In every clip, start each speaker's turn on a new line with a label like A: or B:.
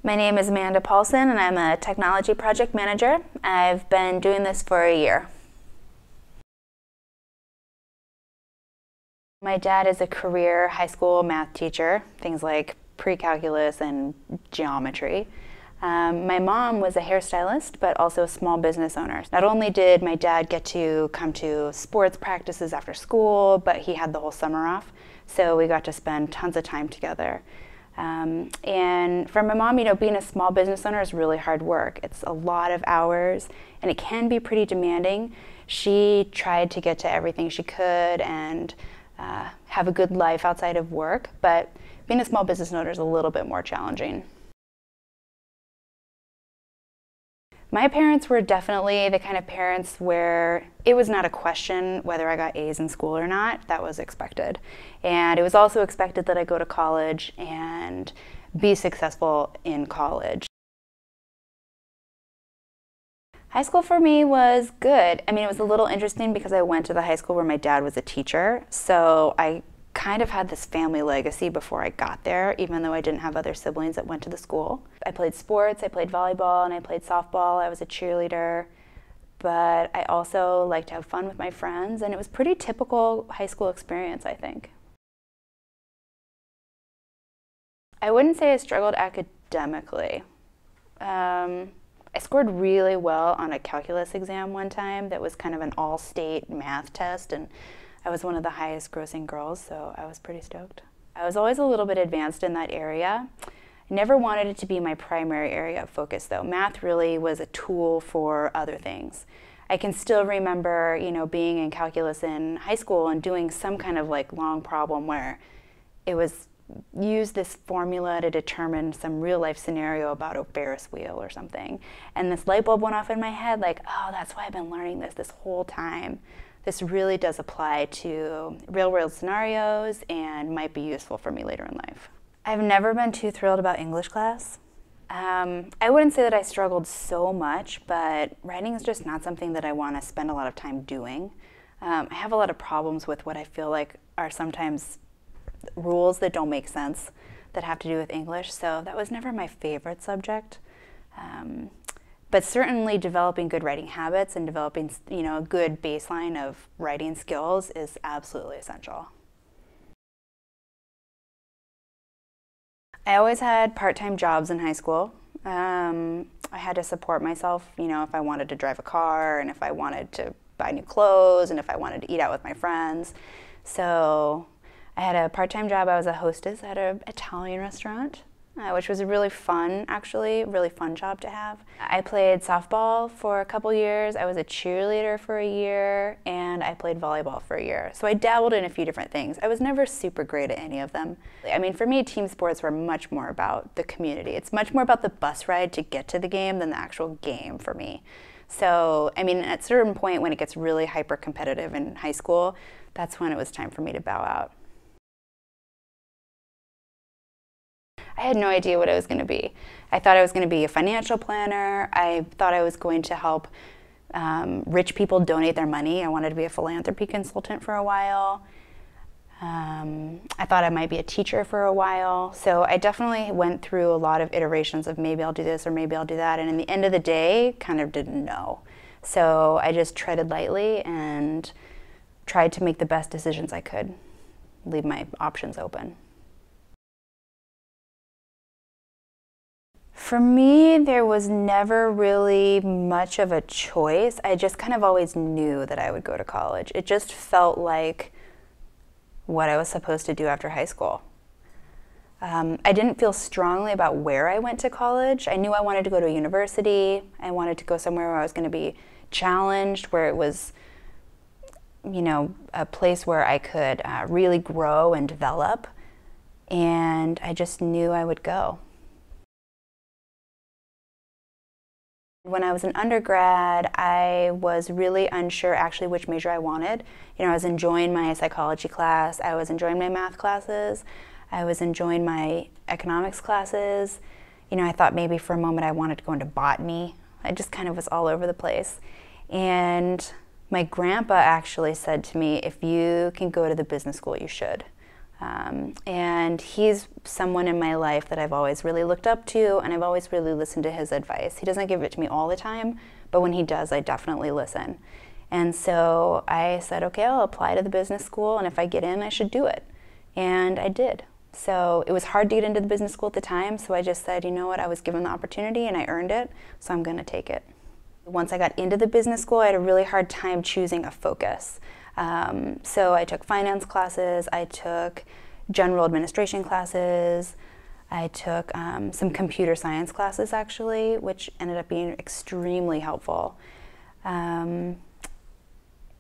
A: My name is Paulson, and I'm a technology project manager. I've been doing this for a year. My dad is a career high school math teacher, things like pre-calculus and geometry. My mom was a hairstylist, but also a small business owner. Not only did my dad get to come to sports practices after school, but he had the whole summer off, so we got to spend tons of time together. And for my mom, being a small business owner is really hard work. It's a lot of hours, and it can be pretty demanding. She tried to get to everything she could and have a good life outside of work, but being a small business owner is a little bit more challenging. My parents were definitely the kind of parents where it was not a question whether I got A's in school or not. That was expected. And it was also expected that I go to college and be successful in college. High school for me was good. It was a little interesting because I went to the high school where my dad was a teacher, so I kind of had this family legacy before I got there, even though I didn't have other siblings that went to the school. I played sports, I played volleyball, and I played softball. I was a cheerleader, but I also liked to have fun with my friends, and it was pretty typical high school experience, I think. I wouldn't say I struggled academically. I scored really well on a calculus exam one time that was kind of an all-state math test, and I was one of the highest grossing girls, so I was pretty stoked. I was always a little bit advanced in that area. I never wanted it to be my primary area of focus, though. Math really was a tool for other things. I can still remember, being in calculus in high school and doing some kind of long problem where it was use this formula to determine some real life scenario about a Ferris wheel or something. And this light bulb went off in my head oh, that's why I've been learning this whole time. This really does apply to real world scenarios and might be useful for me later in life. I've never been too thrilled about English class. I wouldn't say that I struggled so much, but writing is just not something that I want to spend a lot of time doing. I have a lot of problems with what I feel like are sometimes rules that don't make sense that have to do with English, so that was never my favorite subject. But certainly developing good writing habits and developing a good baseline of writing skills is absolutely essential. I always had part-time jobs in high school. I had to support myself, if I wanted to drive a car and if I wanted to buy new clothes and if I wanted to eat out with my friends. So I had a part-time job. I was a hostess at an Italian restaurant, which was a really fun job to have. I played softball for a couple years. I was a cheerleader for a year, and I played volleyball for a year. So I dabbled in a few different things. I was never super great at any of them. For me, team sports were much more about the community. It's much more about the bus ride to get to the game than the actual game for me. So, at a certain point when it gets really hyper-competitive in high school, that's when it was time for me to bow out. I had no idea what I was going to be. I thought I was going to be a financial planner. I thought I was going to help rich people donate their money. I wanted to be a philanthropy consultant for a while. I thought I might be a teacher for a while. So I definitely went through a lot of iterations of maybe I'll do this or maybe I'll do that. And in the end of the day, kind of didn't know. So I just treaded lightly and tried to make the best decisions I could, leave my options open. For me, there was never really much of a choice. I just kind of always knew that I would go to college. It just felt like what I was supposed to do after high school. I didn't feel strongly about where I went to college. I knew I wanted to go to a university. I wanted to go somewhere where I was going to be challenged, where it was, a place where I could really grow and develop. And I just knew I would go. When I was an undergrad, I was really unsure actually which major I wanted. I was enjoying my psychology class, I was enjoying my math classes, I was enjoying my economics classes. I thought maybe for a moment I wanted to go into botany. I just kind of was all over the place. And my grandpa actually said to me, if you can go to the business school, you should. And he's someone in my life that I've always really looked up to, and I've always really listened to his advice. He doesn't give it to me all the time, but when he does, I definitely listen. And so I said, okay, I'll apply to the business school, and if I get in, I should do it. And I did. So it was hard to get into the business school at the time, so I just said, you know what, I was given the opportunity and I earned it, so I'm going to take it. Once I got into the business school, I had a really hard time choosing a focus. So I took finance classes, I took general administration classes, I took some computer science classes actually, which ended up being extremely helpful.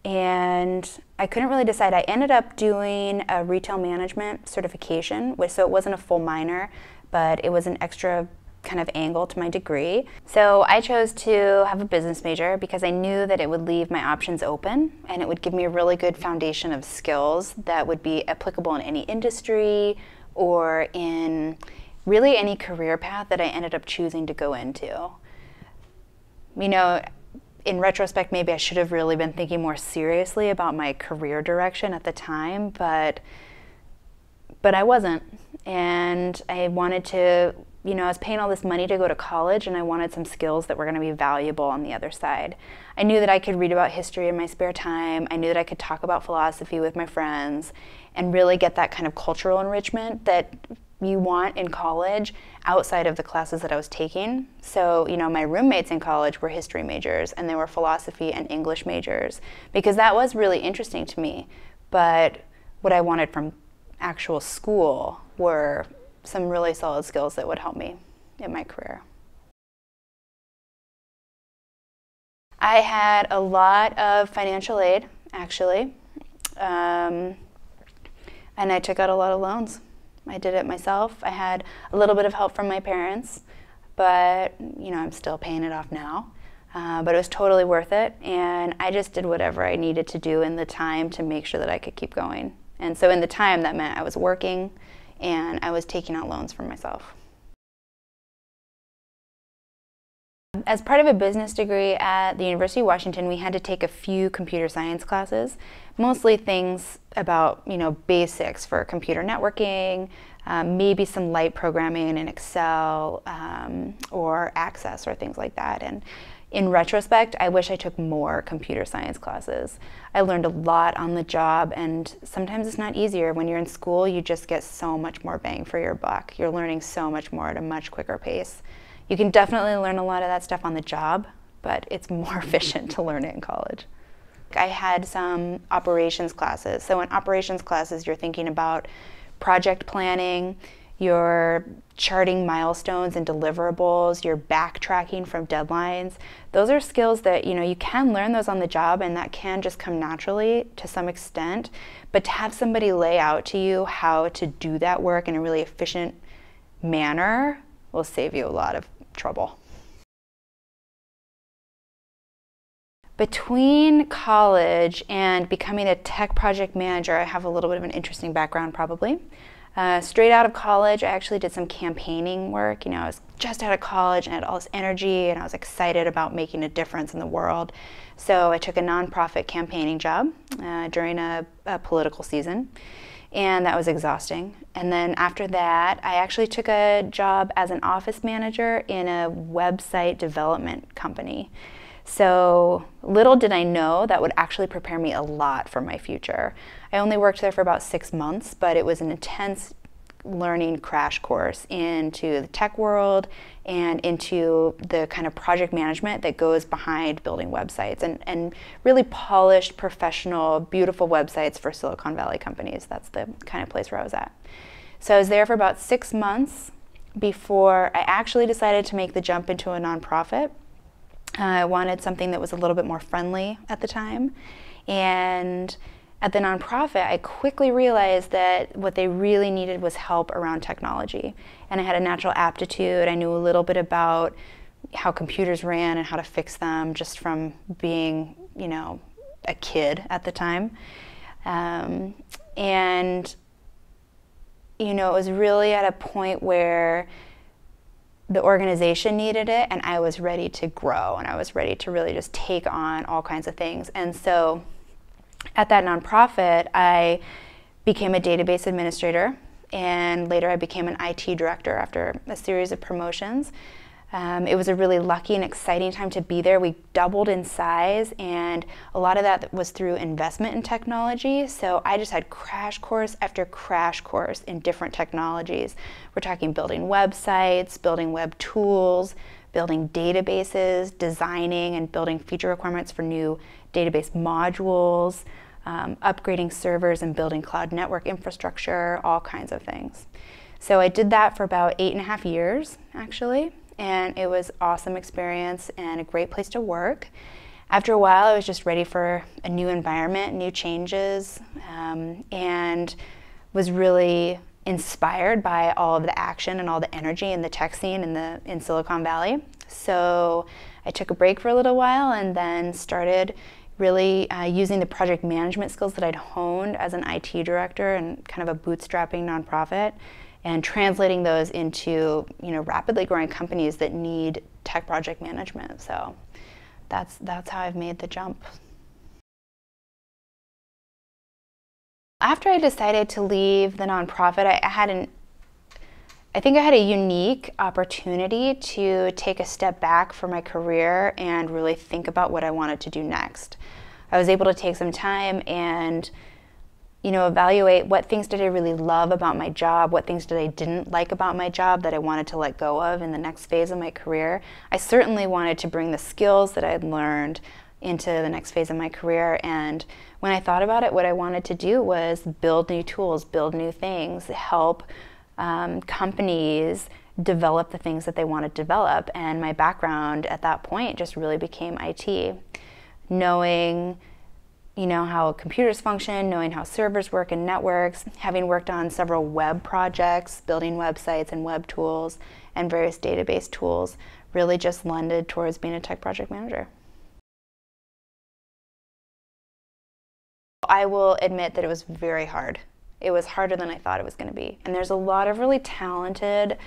A: And I couldn't really decide. I ended up doing a retail management certification, so it wasn't a full minor, but it was an extra kind of angle to my degree. So I chose to have a business major because I knew that it would leave my options open and it would give me a really good foundation of skills that would be applicable in any industry or in really any career path that I ended up choosing to go into. You know, in retrospect, maybe I should have really been thinking more seriously about my career direction at the time, but I wasn't. And I wanted to, you know, I was paying all this money to go to college, and I wanted some skills that were going to be valuable on the other side. I knew that I could read about history in my spare time. I knew that I could talk about philosophy with my friends and really get that kind of cultural enrichment that you want in college outside of the classes that I was taking. So, you know, my roommates in college were history majors, and they were philosophy and English majors, because that was really interesting to me. But what I wanted from actual school were some really solid skills that would help me in my career. I had a lot of financial aid, actually, and I took out a lot of loans. I did it myself. I had a little bit of help from my parents, but you know, I'm still paying it off now. But it was totally worth it, and I just did whatever I needed to do in the time to make sure that I could keep going. And so in the time, that meant I was working and I was taking out loans for myself. As part of a business degree at the University of Washington, we had to take a few computer science classes, mostly things about, you know, basics for computer networking, maybe some light programming in Excel or Access or things like that. And in retrospect, I wish I took more computer science classes. I learned a lot on the job, and sometimes it's not easier. When you're in school, you just get so much more bang for your buck. You're learning so much more at a much quicker pace. You can definitely learn a lot of that stuff on the job, but it's more efficient to learn it in college. I had some operations classes. So in operations classes, you're thinking about project planning, you're charting milestones and deliverables, you're backtracking from deadlines. Those are skills that, you know, you can learn those on the job, and that can just come naturally to some extent. But to have somebody lay out to you how to do that work in a really efficient manner will save you a lot of trouble. Between college and becoming a tech project manager, I have a little bit of an interesting background probably. Straight out of college, I actually did some campaigning work. You know, I was just out of college and had all this energy, and I was excited about making a difference in the world. So I took a nonprofit campaigning job during a political season, and that was exhausting. And then after that, I actually took a job as an office manager in a website development company. So little did I know that would actually prepare me a lot for my future. I only worked there for about 6 months, but it was an intense learning crash course into the tech world and into the kind of project management that goes behind building websites and really polished, professional, beautiful websites for Silicon Valley companies. That's the kind of place where I was at. So I was there for about 6 months before I actually decided to make the jump into a nonprofit. I wanted something that was a little bit more friendly at the time. And at the nonprofit, I quickly realized that what they really needed was help around technology. And I had a natural aptitude. I knew a little bit about how computers ran and how to fix them just from being, you know, a kid at the time. And, you know, it was really at a point where the organization needed it, and I was ready to grow, and I was ready to really just take on all kinds of things. And so at that nonprofit, I became a database administrator, and later I became an IT director after a series of promotions. It was a really lucky and exciting time to be there. We doubled in size, and a lot of that was through investment in technology. So I just had crash course after crash course in different technologies. We're talking building websites, building web tools, building databases, designing and building feature requirements for new database modules, upgrading servers and building cloud network infrastructure, all kinds of things. So I did that for about 8.5 years, actually. And it was an awesome experience and a great place to work. After a while, I was just ready for a new environment, new changes, and was really inspired by all of the action and all the energy in the tech scene in Silicon Valley. So I took a break for a little while and then started really using the project management skills that I'd honed as an IT director and kind of a bootstrapping nonprofit, and translating those into rapidly growing companies that need tech project management. So that's how I've made the jump. After I decided to leave the nonprofit, I think I had a unique opportunity to take a step back for my career and really think about what I wanted to do next. I was able to take some time and evaluate what things did I really love about my job, what things did I didn't like about my job that I wanted to let go of in the next phase of my career. I certainly wanted to bring the skills that I had learned into the next phase of my career, and when I thought about it, what I wanted to do was build new tools, build new things, help companies develop the things that they want to develop. And my background at that point just really became IT. Knowing how computers function, knowing how servers work and networks, having worked on several web projects, building websites and web tools and various database tools, really just lended towards being a tech project manager. I will admit that it was very hard. It was harder than I thought it was going to be. And there's a lot of really talented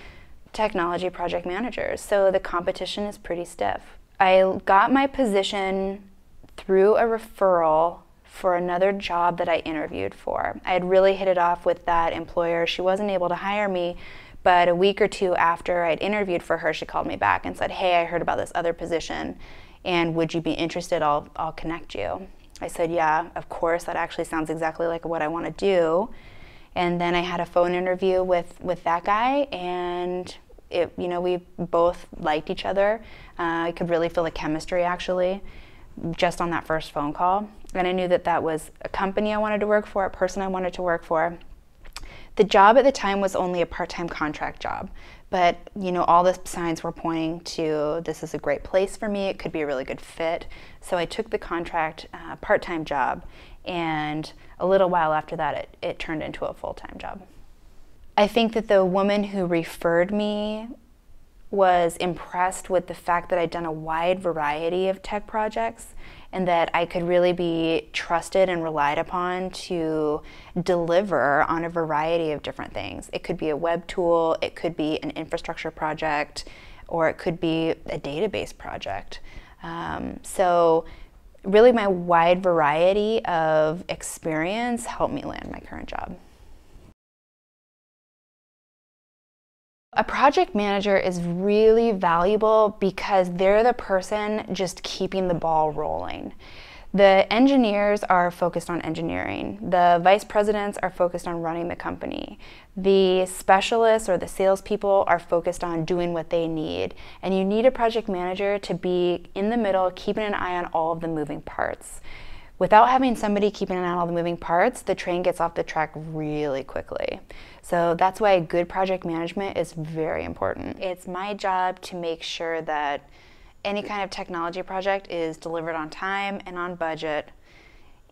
A: technology project managers, so the competition is pretty stiff. I got my position through a referral for another job that I interviewed for. I had really hit it off with that employer. She wasn't able to hire me, but a week or two after I'd interviewed for her, she called me back and said, "Hey, I heard about this other position, and would you be interested? I'll connect you." I said, "Yeah, of course, that actually sounds exactly like what I want to do." And then I had a phone interview with that guy, and we both liked each other. I could really feel the chemistry, actually, just on that first phone call. And I knew that that was a company I wanted to work for, a person I wanted to work for. The job at the time was only a part-time contract job, but all the signs were pointing to this is a great place for me, it could be a really good fit. So I took the contract part-time job, and a little while after that it turned into a full-time job. I think that the woman who referred me was impressed with the fact that I'd done a wide variety of tech projects and that I could really be trusted and relied upon to deliver on a variety of different things. It could be a web tool, it could be an infrastructure project, or it could be a database project. So really my wide variety of experience helped me land my current job. A project manager is really valuable because they're the person just keeping the ball rolling. The engineers are focused on engineering. The vice presidents are focused on running the company. The specialists or the salespeople are focused on doing what they need. And you need a project manager to be in the middle, keeping an eye on all of the moving parts. Without having somebody keeping an eye on all the moving parts, the train gets off the track really quickly. So that's why good project management is very important. It's my job to make sure that any kind of technology project is delivered on time and on budget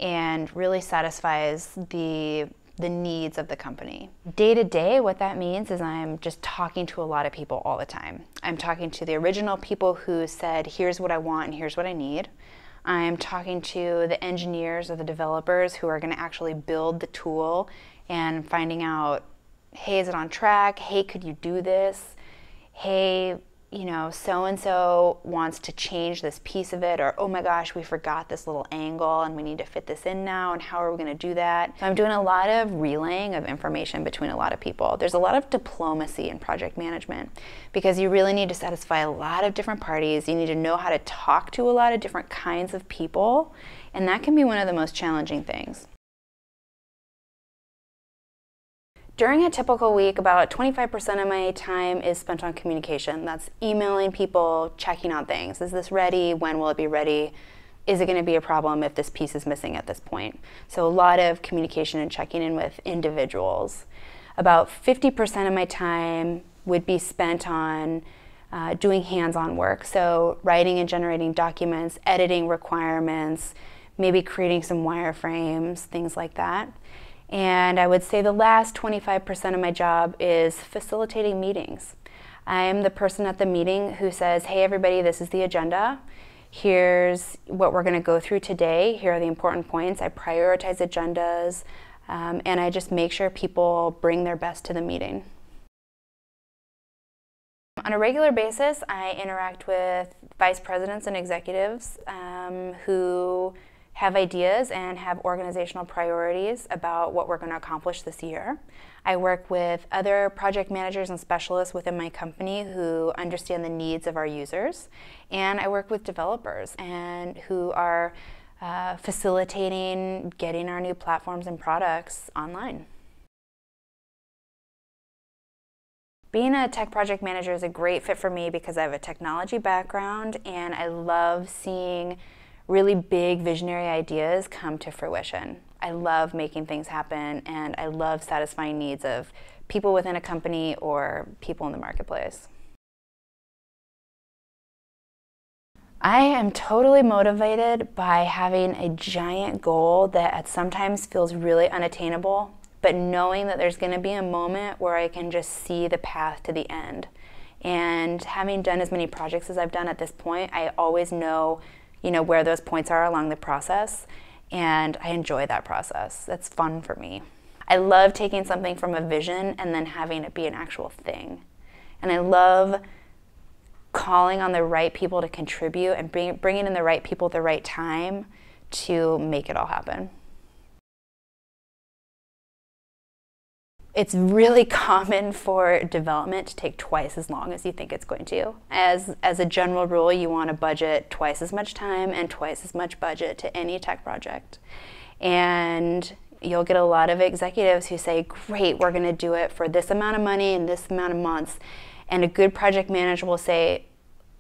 A: and really satisfies the needs of the company. Day to day, what that means is I'm just talking to a lot of people all the time. I'm talking to the original people who said, here's what I want and here's what I need. I'm talking to the engineers or the developers who are going to actually build the tool and finding out, hey, is it on track? Hey, could you do this? Hey, you know, so-and-so wants to change this piece of it, or, oh my gosh, we forgot this little angle and we need to fit this in now, and how are we going to do that? So I'm doing a lot of relaying of information between a lot of people. There's a lot of diplomacy in project management because you really need to satisfy a lot of different parties. You need to know how to talk to a lot of different kinds of people, and that can be one of the most challenging things. During a typical week, about 25% of my time is spent on communication. That's emailing people, checking on things. Is this ready? When will it be ready? Is it going to be a problem if this piece is missing at this point? So a lot of communication and checking in with individuals. About 50% of my time would be spent on doing hands-on work. So writing and generating documents, editing requirements, maybe creating some wireframes, things like that. And I would say the last 25% of my job is facilitating meetings. I'm the person at the meeting who says, hey everybody, this is the agenda. Here's what we're going to go through today. Here are the important points. I prioritize agendas, and I just make sure people bring their best to the meeting. On a regular basis, I interact with vice presidents and executives who have ideas and have organizational priorities about what we're going to accomplish this year. I work with other project managers and specialists within my company who understand the needs of our users, and I work with developers and who are facilitating getting our new platforms and products online. Being a tech project manager is a great fit for me because I have a technology background and I love seeing really big visionary ideas come to fruition. I love making things happen, and I love satisfying needs of people within a company or people in the marketplace. I am totally motivated by having a giant goal that at sometimes feels really unattainable, but knowing that there's going to be a moment where I can just see the path to the end. And having done as many projects as I've done at this point, I always know where those points are along the process, and I enjoy that process. That's fun for me. I love taking something from a vision and then having it be an actual thing. And I love calling on the right people to contribute and bringing in the right people at the right time to make it all happen. It's really common for development to take twice as long as you think it's going to. As a general rule, you want to budget twice as much time and twice as much budget to any tech project. And you'll get a lot of executives who say, great, we're going to do it for this amount of money and this amount of months. And a good project manager will say,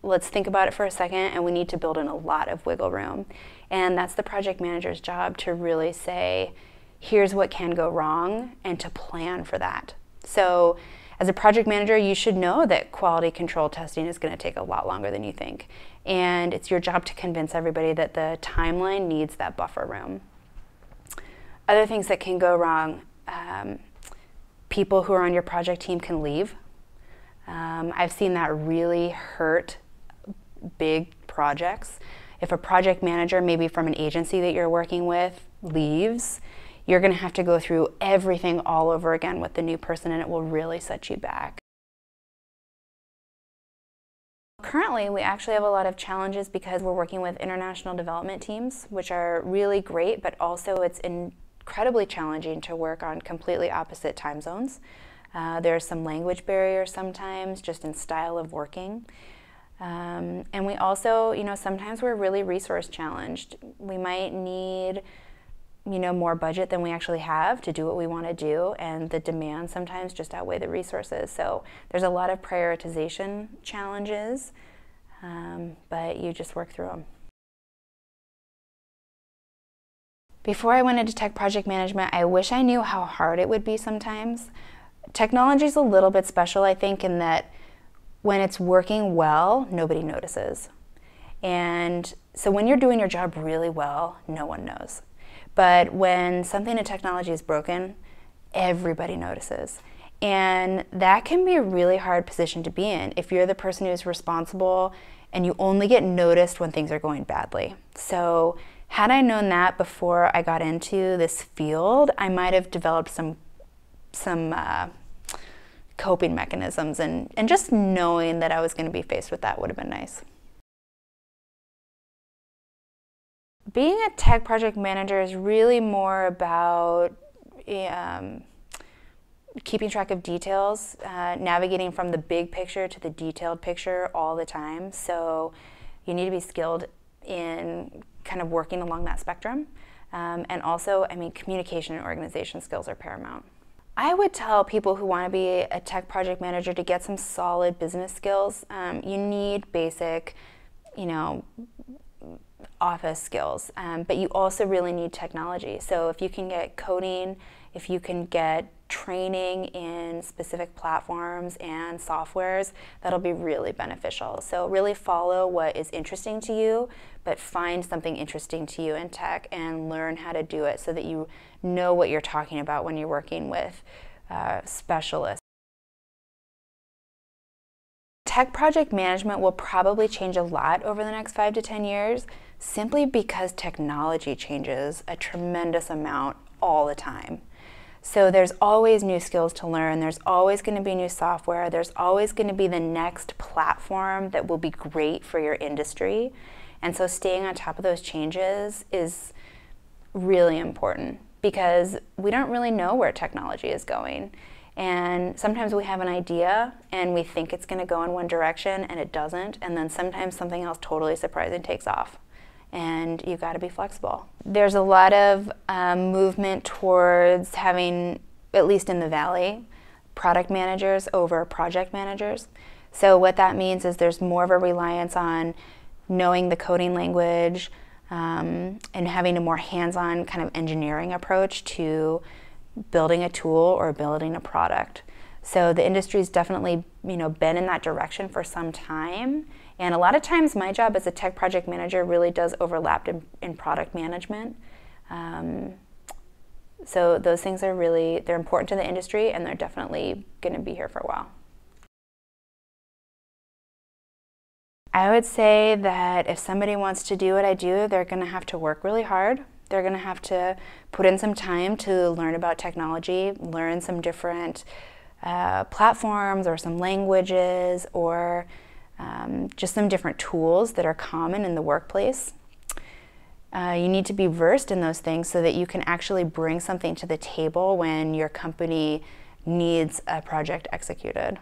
A: let's think about it for a second, and we need to build in a lot of wiggle room. And that's the project manager's job, to really say, here's what can go wrong, and to plan for that. So as a project manager, you should know that quality control testing is going to take a lot longer than you think. And it's your job to convince everybody that the timeline needs that buffer room. Other things that can go wrong, people who are on your project team can leave. I've seen that really hurt big projects. If a project manager, maybe from an agency that you're working with, leaves, you're going to have to go through everything all over again with the new person, and it will really set you back. Currently, we actually have a lot of challenges because we're working with international development teams, which are really great, but also it's incredibly challenging to work on completely opposite time zones. There's some language barriers sometimes, just in style of working. And we also, sometimes we're really resource challenged. We might need more budget than we actually have to do what we want to do, and the demands sometimes just outweigh the resources. So there's a lot of prioritization challenges, but you just work through them. Before I went into tech project management, I wish I knew how hard it would be sometimes. Technology is a little bit special, I think, in that when it's working well, nobody notices. And so when you're doing your job really well, no one knows. But when something in technology is broken, everybody notices. And that can be a really hard position to be in if you're the person who's responsible and you only get noticed when things are going badly. So had I known that before I got into this field, I might have developed some coping mechanisms, and just knowing that I was going to be faced with that would have been nice. Being a tech project manager is really more about keeping track of details, navigating from the big picture to the detailed picture all the time. So you need to be skilled in kind of working along that spectrum. And also, I mean, communication and organization skills are paramount. I would tell people who want to be a tech project manager to get some solid business skills. You need basic, office skills, but you also really need technology. So if you can get coding, if you can get training in specific platforms and softwares, that'll be really beneficial. So really follow what is interesting to you, but find something interesting to you in tech and learn how to do it so that you know what you're talking about when you're working with specialists. Tech project management will probably change a lot over the next 5 to 10 years, simply because technology changes a tremendous amount all the time. So there's always new skills to learn, there's always going to be new software, there's always going to be the next platform that will be great for your industry. And so staying on top of those changes is really important, because we don't really know where technology is going. And sometimes we have an idea and we think it's going to go in one direction and it doesn't, and then sometimes something else totally surprising takes off. And you've got to be flexible. There's a lot of movement towards having, at least in the Valley, product managers over project managers. So what that means is there's more of a reliance on knowing the coding language and having a more hands-on kind of engineering approach to building a tool or building a product. So the industry's definitely been in that direction for some time. And a lot of times my job as a tech project manager really does overlap in product management. So those things are they're important to the industry, and they're definitely going to be here for a while. I would say that if somebody wants to do what I do, they're going to have to work really hard. They're going to have to put in some time to learn about technology, learn some different platforms or some languages, or just some different tools that are common in the workplace. You need to be versed in those things so that you can actually bring something to the table when your company needs a project executed.